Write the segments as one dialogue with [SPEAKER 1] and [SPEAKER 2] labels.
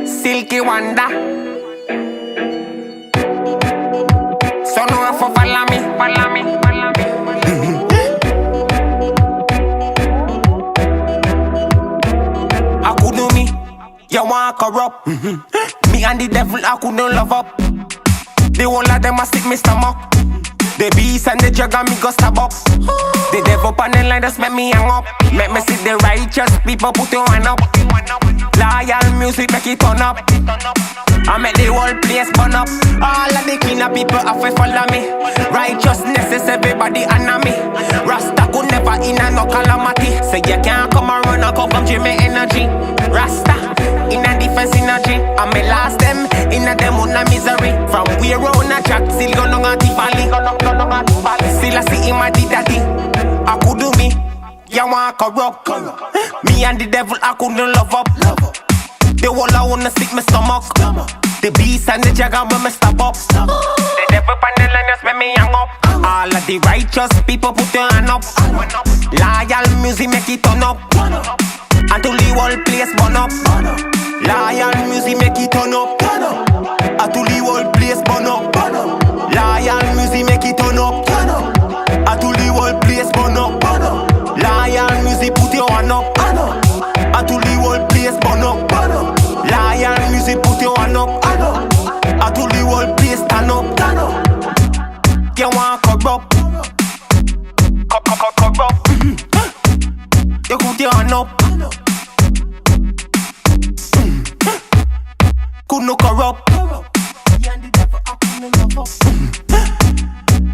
[SPEAKER 1] Silky Wanda. So no one for follow me, follow me, follow me. I could do me, you want corrupt. Me and the devil, I couldn't love up. The whole of them a sick me stomach. The beast and the jug and me go stab up. The devil on the line just make me hang up. Make me see the righteous people put your hand up. Loyal music make it turn up. I make the whole place burn up. All of the cleaner people have to follow me. Righteousness is everybody under me. Rasta could never in a no calamity. Say you can't come and run and come from Jimmy energy. Rasta in a defense energy. I may last them in a them on a misery. From we round a track still gonna go to valley. Still I see him a the daddy. I could do me, you want corrupt. Me and the devil I couldn't love up. The whole I wanna stick my stomach. The beast and the jagger when me stop up. The devil on the line just make me hang up. All of the righteous people put their hand up. Loyal music make it turn up. Until the whole place burn up. Loyal music make it turn up. Until the whole place burn up. Loyal music make it turn up. Until the whole place burn up. Loyal music put your hand up. Until the whole place burn up. Loyal music put your hand up. Until the whole place stand up. You want corrupt? Corrupt. You put your hand up. Could no corrupt.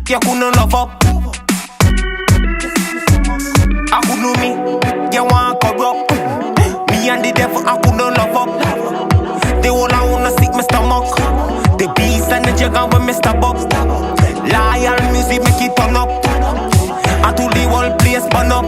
[SPEAKER 1] You couldn't love up. I could know me. You want corrupt. Me and the devil, I couldn't love up. The whole I wanna sick my stomach. The beast and the jagger when me stop up. Loyal music make it turn up. Until the whole place burn up.